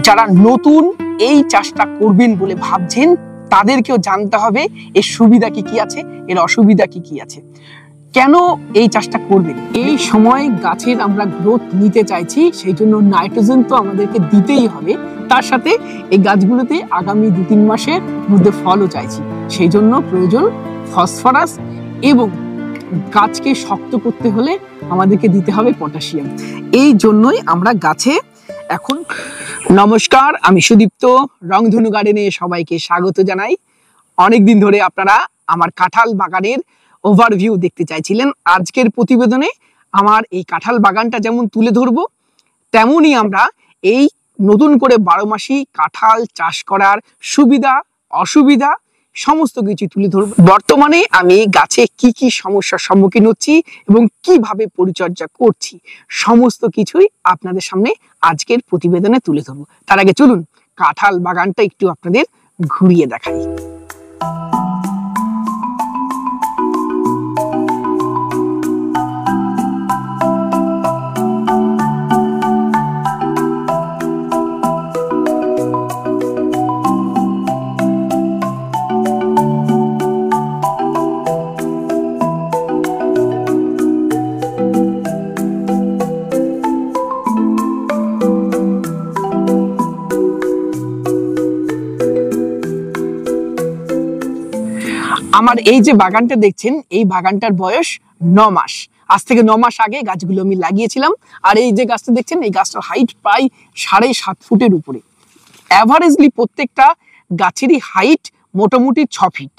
যারা নতুন এই চাষটা করবেন বলে ভাবছেন তাদেরকেও জানতে হবে এর সুবিধা কি কি আছে, এর অসুবিধা কি কি আছে, কেন এই চাষটা করবেন। এই সময় গাছের আমরা গ্রোথ নিতে চাইছি, সেই জন্য নাইট্রোজেন তো আমাদেরকে দিতেই হবে, তার সাথে এই গাছগুলোতে আগামী 2-3 মাসের মধ্যে ফলও চাইছি, সেই জন্য প্রয়োজন ফসফরাস, এবং গাছকে শক্ত করতে হলে আমাদেরকে দিতে হবে পটাশিয়াম। এই জন্যই আমরা গাছে এখন। নমস্কার, আমি সুদীপ্ত, রংধনু গার্ডেনে সবাইকে স্বাগত জানাই। অনেকদিন ধরে আপনারা আমার কাঁঠাল বাগানের ওভারভিউ দেখতে চাইছিলেন। আজকের প্রতিবেদনে আমার এই কাঁঠাল বাগানটা যেমন তুলে ধরবো, তেমনই আমরা এই নতুন করে 12 মাসি কাঁঠাল চাষ করার সুবিধা অসুবিধা সমস্ত কিছু তুলে ধরবো। বর্তমানে আমি গাছে কি কি সমস্যার সম্মুখীন হচ্ছি এবং কিভাবে পরিচর্যা করছি, সমস্ত কিছুই আপনাদের সামনে আজকের প্রতিবেদনে তুলে ধরবো। তার আগে চলুন কাঁঠাল বাগানটা একটু আপনাদের ঘুরিয়ে দেখাই। আমার এই যে বাগানটা দেখছেন, এই বাগানটার বয়স 9 মাস। আজ থেকে 9 মাস আগে গাছগুলো আমি লাগিয়েছিলাম। আর এই যে গাছটা দেখছেন, এই গাছটার হাইট প্রায় 7.5 ফুটের উপরে। অ্যাভারেজলি প্রত্যেকটা গাছেরই হাইট মোটামুটি 6 ফিট।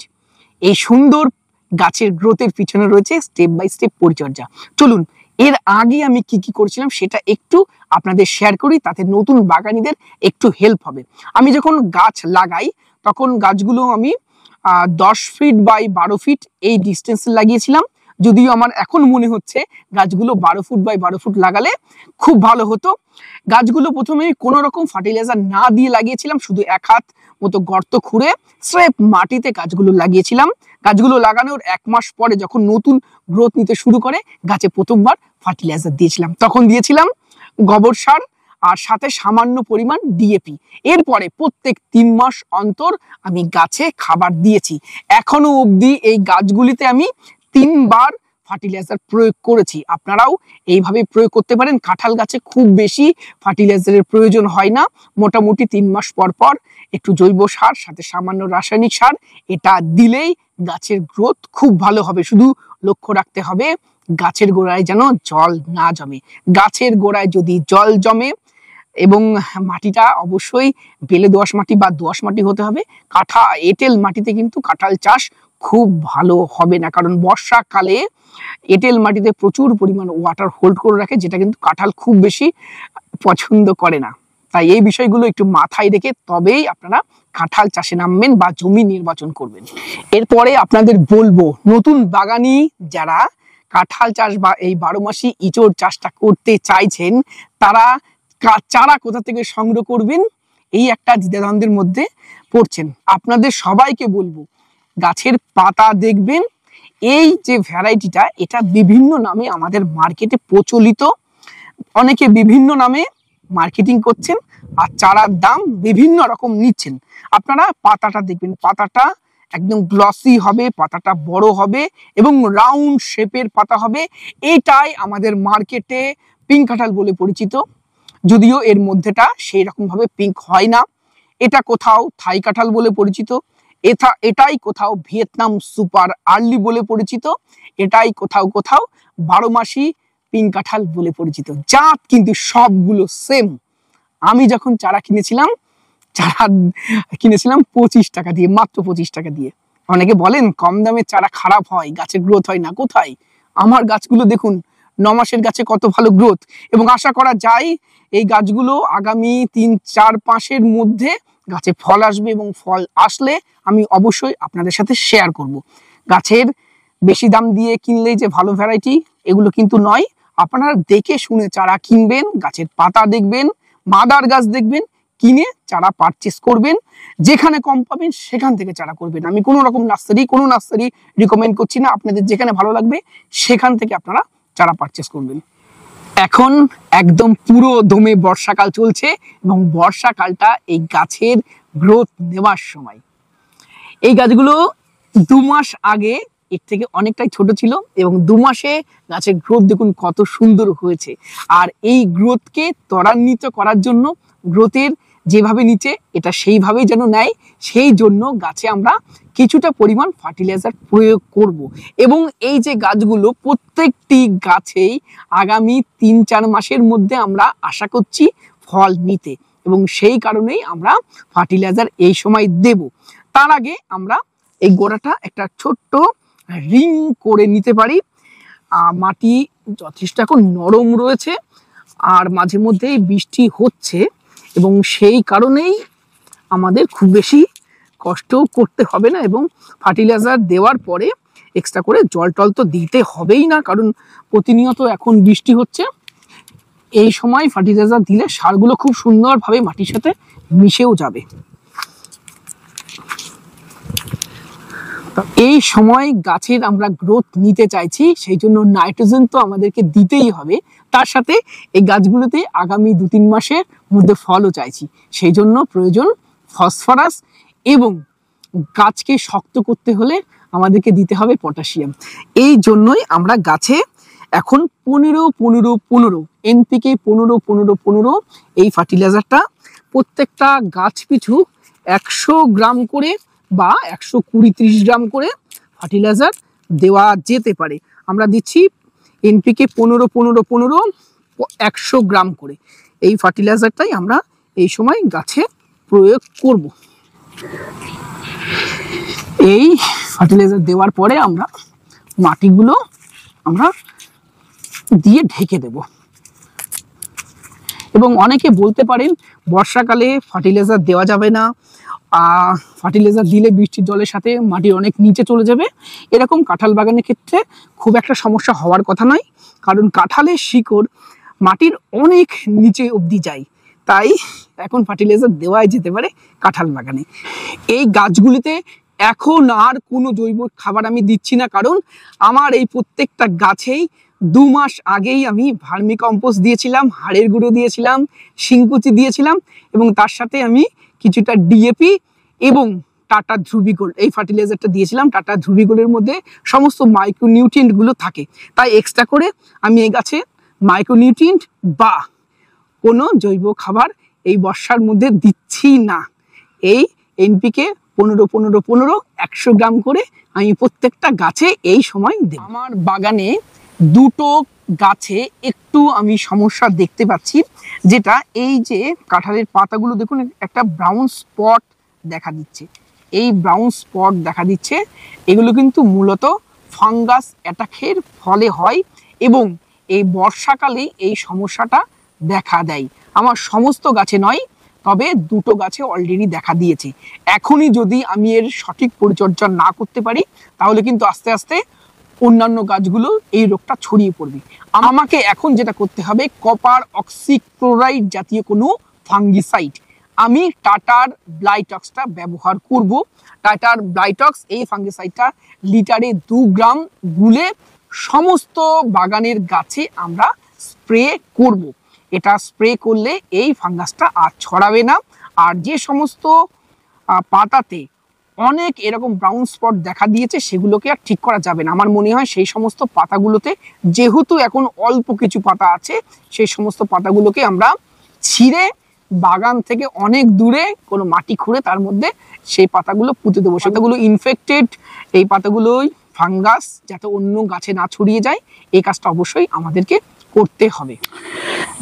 এই সুন্দর গাছের গ্রোথের পিছনে রয়েছে স্টেপ বাই স্টেপ পরিচর্যা। চলুন এর আগে আমি কি কি করেছিলাম সেটা একটু আপনাদের শেয়ার করি, তাতে নতুন বাগানীদের একটু হেল্প হবে। আমি যখন গাছ লাগাই তখন গাছগুলো আমি 10 ফিট বাই 12 ফিট এই ডিস্টেন্সে লাগিয়েছিলাম। যদিও আমার এখন মনে হচ্ছে গাছগুলো 12 ফুট বাই 12 ফুট লাগালে খুব ভালো হতো। গাছগুলো প্রথমে কোনো রকম ফার্টিলাইজার না দিয়ে লাগিয়েছিলাম, শুধু 1 হাত মতো গর্ত খুঁড়ে স্রেফ মাটিতে গাছগুলো লাগিয়েছিলাম। গাছগুলো লাগানোর 1 মাস পরে যখন নতুন গ্রোথ নিতে শুরু করে, গাছে প্রথমবার ফার্টিলাইজার দিয়েছিলাম। তখন দিয়েছিলাম গোবর সার আর সাথে সামান্য পরিমাণ ডিএপি। এরপরে প্রত্যেক 3 মাস অন্তর আমি গাছে খাবার দিয়েছি। এখনো অবধি এই গাছগুলিতে আমি 3 বার ফার্টিলাইজার প্রয়োগ করেছি। আপনারাও এইভাবে প্রয়োগ করতে পারেন। কাঁঠাল গাছে খুব বেশি ফার্টিলাইজারের প্রয়োজন হয় না। মোটামুটি 3 মাস পর পর একটু জৈব সার সাথে সামান্য রাসায়নিক সার এটা দিলেই গাছের গ্রোথ খুব ভালো হবে। শুধু লক্ষ্য রাখতে হবে গাছের গোড়ায় যেন জল না জমে। গাছের গোড়ায় যদি জল জমে, এবং মাটিটা অবশ্যই বেলে দোআঁশ মাটি বা দোআঁশ মাটি হতে হবে। এঁটেল মাটিতে কিন্তু কাঁঠাল চাষ খুব ভালো হবে না, কারণ বর্ষাকালে এঁটেল মাটিতে প্রচুর পরিমাণ ওয়াটার হোল্ড করে রাখে, যেটা কিন্তু কাঁঠাল খুব বেশি পছন্দ করে না। তাই এই বিষয়গুলো একটু মাথায় রেখে তবেই আপনারা কাঁঠাল চাষে নামবেন বা জমি নির্বাচন করবেন। এরপরে আপনাদের বলবো, নতুন বাগানি যারা কাঁঠাল চাষ বা এই 12 মাসি ইঁচড় চাষটা করতে চাইছেন, তারা চারা কোথা থেকে সংগ্রহ করবেন এই একটা দ্বিধাদ্বন্দ্বের মধ্যে পড়ছেন। আপনাদের সবাইকে বলবো, গাছের পাতা দেখবেন, এই যে ভ্যারাইটিটা এটা বিভিন্ন নামে আমাদের মার্কেটে প্রচলিত, অনেকে বিভিন্ন নামে মার্কেটিং করছেন আর চারার দাম বিভিন্ন রকম নিচ্ছেন। আপনারা পাতাটা দেখবেন, পাতাটা একদম গ্লসি হবে, পাতাটা বড় হবে এবং রাউন্ড শেপের পাতা হবে। এটাই আমাদের মার্কেটে পিঙ্ক কাঁঠাল বলে পরিচিত, যদিও এর মধ্যেটা সেই রকম ভাবে পিঙ্ক হয় না। এটা কোথাও থাই কাঁঠাল বলে পরিচিত, এটাই কোথাও ভিয়েতনাম সুপার আর্লি বলে পরিচিত, এটাই কোথাও কোথাও 12 মাসি পিঙ্ক কাঁঠাল বলে পরিচিত। জাত কিন্তু সবগুলো সেম। আমি যখন চারা কিনেছিলাম 25 টাকা দিয়ে, মাত্র 25 টাকা দিয়ে। অনেকে বলেন কম দামে চারা খারাপ হয়, গাছের গ্রোথ হয় না। কোথায়? আমার গাছগুলো দেখুন, 9 মাসের গাছে কত ভালো গ্রোথ, এবং আশা করা যায় এই গাছগুলো আগামী 3-4 মাসের মধ্যে গাছে ফল আসবে, এবং ফল আসলে আমি অবশ্যই আপনাদের সাথে শেয়ার করব। গাছের বেশি দাম দিয়ে কিনলেই যে ভালো ভ্যারাইটি এগুলো কিন্তু নয়। আপনারা দেখে শুনে চারা কিনবেন, গাছের পাতা দেখবেন, মাদার গাছ দেখবেন, কিনে চারা পারচেস করবেন। যেখানে কম পাবেন সেখান থেকে চারা করবেন। আমি কোনো নার্সারি রিকমেন্ড করছি না। আপনাদের যেখানে ভালো লাগবে সেখান থেকে আপনারা চারা পারচেস করবেন। এখন একদম পুরো দমে বর্ষাকাল চলছে এবং বর্ষাকালটা এই গাছের গ্রোথ নেওয়ার সময়। এই গাছগুলো 2 মাস আগে এর থেকে অনেকটাই ছোট ছিল এবং 2 মাসে গাছের গ্রোথ দেখুন কত সুন্দর হয়েছে। আর এই গ্রোথকে ত্বরান্বিত করার জন্য গ্রোথের যেভাবে নিচে এটা সেইভাবেই যেন নেয়, সেই জন্য গাছে আমরা কিছুটা পরিমাণ ফার্টিলাইজার প্রয়োগ করব। এবং এই যে গাছগুলো প্রত্যেকটি গাছেই আগামী 3-4 মাসের মধ্যে আমরা আশা করছি ফল নিতে, এবং সেই কারণেই আমরা ফার্টিলাইজার এই সময় দেব। তার আগে আমরা এই গোড়াটা একটা ছোট্ট রিং করে নিতে পারি। মাটি যথেষ্ট এখন নরম রয়েছে আর মাঝে মধ্যেই বৃষ্টি হচ্ছে এবং সেই কারণেই আমাদের খুব বেশি কষ্টও করতে হবে না, এবং ফার্টিলাইজার দেওয়ার পরে এক্সট্রা করে জল টল তো দিতে হবেই না, কারণ প্রতিনিয়ত এখন বৃষ্টি হচ্ছে। এই সময় ফার্টিলাইজার দিলে সারগুলো খুব সুন্দরভাবে মাটির সাথে মিশেও যাবে। এই সময় গাছের আমরা গ্রোথ নিতে চাইছি, সেই জন্য নাইট্রোজেন তো আমাদেরকে দিতেই হবে, তার সাথে এই গাছগুলোতে আগামী 2-3 মাসের মধ্যে ফলও চাইছি, সেই জন্য প্রয়োজন ফসফরাস, এবং গাছকে শক্ত করতে হলে আমাদেরকে দিতে হবে পটাশিয়াম। এই জন্যই আমরা গাছে এখন 15-15-15 এনপিকে 15-15-15 এই ফার্টিলাইজারটা প্রত্যেকটা গাছ পিছু 100 গ্রাম করে বা 120-30 গ্রাম করে ফার্টিলাইজার দেওয়া যেতে পারে। আমরা দিচ্ছি এনপিকে 15-15-15 100 গ্রাম করে। এই ফার্টিলাইজারটাই আমরা এই সময় গাছে প্রয়োগ করব। এই ফার্টিলাইজার দেওয়ার পরে আমরা মাটিগুলো আমরা দিয়ে ঢেকে দেব। এবং অনেকে বলতে পারেন বর্ষাকালে ফার্টিলাইজার দেওয়া যাবে না, ফার্টিলাইজার দিলে বৃষ্টির জলের সাথে মাটি অনেক নিচে চলে যাবে। এরকম কাঁঠাল বাগানের ক্ষেত্রে খুব একটা সমস্যা হওয়ার কথা নয়, কারণ কাঁঠালের শিকড় মাটির অনেক নিচে অবধি যায়, তাই এখন ফার্টিলাইজার দেওয়াই যেতে পারে কাঁঠাল বাগানে। এই গাছগুলিতে এখন আর কোনো জৈব খাবার আমি দিচ্ছি না, কারণ আমার এই প্রত্যেকটা গাছেই 2 মাস আগেই আমি ভার্মি কম্পোস্ট দিয়েছিলাম, হাড়ের গুঁড়ো দিয়েছিলাম, শিংকুচি দিয়েছিলাম, এবং তার সাথে আমি কিছুটা ডিএপি এবং টাটা ধ্রুবি গোল্ড এই ফার্টিলাইজারটা দিয়েছিলাম। টাটা ধ্রুবি গোল্ডের মধ্যে সমস্ত মাইক্রোনিউট্রিয়েন্টগুলো থাকে, তাই এক্সট্রা করে আমি এই গাছে মাইক্রোনিউট্রিয়েন্ট বা কোনো জৈব খাবার এই বর্ষার মধ্যে দিচ্ছি না। এই এনপিকে 15-15-15 100 গ্রাম করে আমি প্রত্যেকটা গাছে এই সময় দেব। আমার বাগানে 2টো গাছে একটু আমি সমস্যা দেখতে পাচ্ছি, যেটা এই যে কাঁঠালের পাতাগুলো দেখুন একটা ব্রাউন স্পট দেখা দিচ্ছে। এই ব্রাউন স্পট দেখা দিচ্ছে, এগুলো কিন্তু মূলত ফাঙ্গাস অ্যাটাকের ফলে হয় এবং এই বর্ষাকালে এই সমস্যাটা দেখা দেয়। আমার সমস্ত গাছে নয়, তবে 2টো গাছে অলরেডি দেখা দিয়েছে। এখনই যদি আমি এর সঠিক পরিচর্যা না করতে পারি তাহলে কিন্তু আস্তে আস্তে অন্যান্য গাছগুলো এই রোগটা ছড়িয়ে পড়বে। আমাকে এখন যেটা করতে হবে, কপার অক্সিক্লোরাইড জাতীয় কোনো ফাঙ্গিসাইড আমি টাটার ব্লাইটক্সটা ব্যবহার করব। টাটার ব্লাইটক্স এই ফাঙ্গিসাইডটা লিটারে 2 গ্রাম গুলে সমস্ত বাগানের গাছে আমরা স্প্রে করব। এটা স্প্রে করলে এই ফাঙ্গাসটা আর ছড়াবে না। আর যে সমস্ত পাতাতে অনেক এরকম ব্রাউন স্পট দেখা দিয়েছে সেগুলোকে আর ঠিক করা যাবে না। আমার মনে হয় সেই সমস্ত পাতাগুলোতে, যেহেতু এখন অল্প কিছু পাতা আছে, সেই সমস্ত পাতাগুলোকে আমরা ছিঁড়ে বাগান থেকে অনেক দূরে কোনো মাটি খুঁড়ে তার মধ্যে সেই পাতাগুলো পুঁতে দেবো। সেগুলো ইনফেক্টেড, এই পাতাগুলোই ফাঙ্গাস যাতে অন্য গাছে না ছড়িয়ে যায়, এই কাজটা অবশ্যই আমাদেরকে করতে হবে।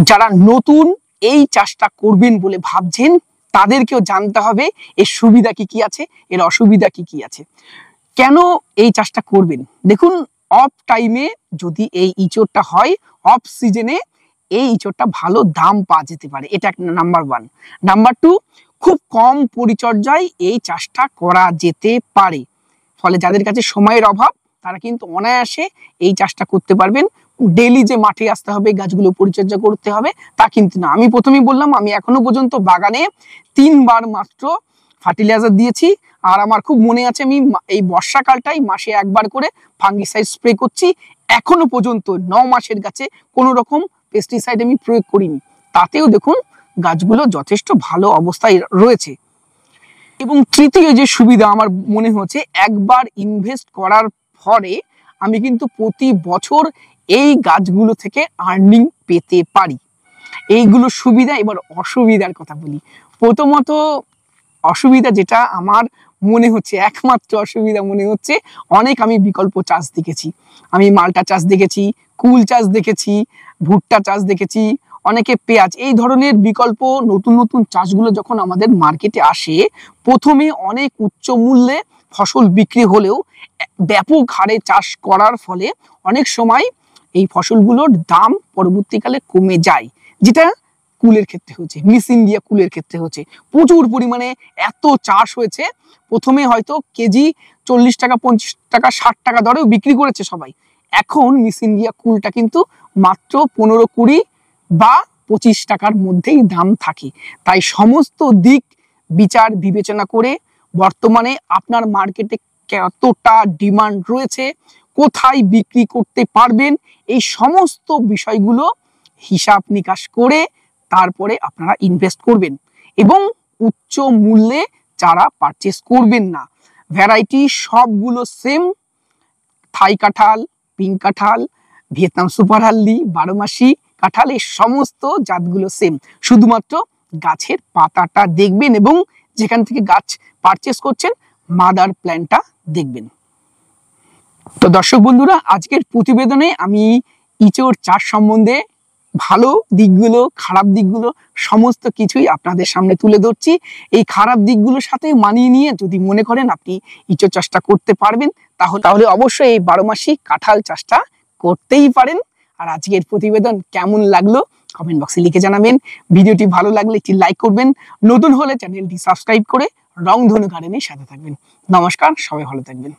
যারা নতুন এই চাষটা করবেন বলে ভাবছেন তাদেরকেও জানতে হবে এর সুবিধা কি কি আছে, এর অসুবিধা কি কি আছে, কেন এই চাষটা করবেন। দেখুন, অফ টাইমে যদি এই ইঁচড়টা হয়, অফ সিজনে এই ইঁচড়টা ভালো দাম পাওয়া যেতে পারে, এটা নাম্বার 1। নাম্বার 2, খুব কম পরিচর্যায় এই চাষটা করা যেতে পারে, ফলে যাদের কাছে সময়ের অভাব তারা কিন্তু অনায়াসে এই চাষটা করতে পারবেন। ডেইলি যে মাঠে আসতে হবে, গাছগুলো পরিচর্যা করতে হবে তা কিন্তু না। আমি প্রথমেই বললাম, আমি এখনো পর্যন্ত বাগানে 3 বার মাত্র ফার্টিলাইজার দিয়েছি, আর আমার খুব মনে আছে আমি এই বর্ষাকালটাই মাসে 1 বার করে ফাঙ্গিসাইড স্প্রে করছি। এখনো পর্যন্ত 9 মাসের গাছে কোনো রকম পেস্টিসাইড আমি প্রয়োগ করিনি, তাতেও দেখুন গাছগুলো যথেষ্ট ভালো অবস্থায় রয়েছে। এবং তৃতীয় যে সুবিধা আমার মনে হচ্ছে, একবার ইনভেস্ট করার পরে আমি কিন্তু প্রতি বছর এই গাছগুলো থেকে আর্নিং পেতে পারি। এইগুলো সুবিধা। এবার অসুবিধার কথা বলি। প্রথমত অসুবিধা যেটা আমার মনে হচ্ছে, একমাত্র অসুবিধা মনে হচ্ছে, অনেক আমি বিকল্প চাষ দেখেছি। আমি মালটা চাষ দেখেছি, কুল চাষ দেখেছি, ভুট্টা চাষ দেখেছি, অনেকে পেঁয়াজ, এই ধরনের বিকল্প নতুন নতুন চাষগুলো যখন আমাদের মার্কেটে আসে, প্রথমে অনেক উচ্চ মূল্যে ফসল বিক্রি হলেও ব্যাপক হারে চাষ করার ফলে অনেক সময় এই ফসলগুলোর দাম পরবর্তীকালে কমে যায়, যেটা কুলের ক্ষেত্রে হচ্ছে, মিস ইন্ডিয়া কুলের ক্ষেত্রে হচ্ছে। প্রচুর পরিমাণে এত চাষ হয়েছে, প্রথমে হয়তো কেজি 40 টাকা, 50 টাকা, 60 টাকা দরেও বিক্রি করেছে সবাই। এখন মিস ইন্ডিয়া কুলটা কিন্তু মাত্র 15-20 বা 25 টাকার মধ্যেই দাম থাকে। তাই সমস্ত দিক বিচার বিবেচনা করে বর্তমানে আপনার মার্কেটে কতটা ডিমান্ড রয়েছে, কোথায় বিক্রি করতে পারবেন, এই সমস্ত বিষয়গুলো হিসাব নিকাশ করে তারপরে আপনারা ইনভেস্ট করবেন। এবং উচ্চ মূল্যে চারা পারচেস করবেন না। ভ্যারাইটি সবগুলো সেম, থাই কাঁঠাল, পিঙ্ক কাঁঠাল, ভিয়েতনাম সুপার হালদি, 12 মাসি কাঁঠাল, এই সমস্ত জাতগুলো সেম। শুধুমাত্র গাছের পাতাটা দেখবেন এবং যেখান থেকে গাছ পারচেস করছেন মাদার প্ল্যান্টটা দেখবেন। তো দর্শক বন্ধুরা, আজকের প্রতিবেদনে আমি ইচোর চাষ সম্বন্ধে ভালো দিকগুলো, খারাপ দিকগুলো সমস্ত কিছুই আপনাদের সামনে তুলে ধরছি। এই খারাপ দিকগুলোর সাথে মানিয়ে নিয়ে যদি মনে করেন আপনি ইচোর চাষটা করতে পারবেন, তাহলে অবশ্যই এই 12 মাসি কাঁঠাল চাষটা করতেই পারেন। আর আজকের প্রতিবেদন কেমন লাগলো কমেন্ট বক্সে লিখে জানাবেন। ভিডিওটি ভালো লাগলে একটি লাইক করবেন, নতুন হলে চ্যানেলটি সাবস্ক্রাইব করে রংধনু গার্ডেনের সাথে থাকবেন। নমস্কার, সবাই ভালো থাকবেন।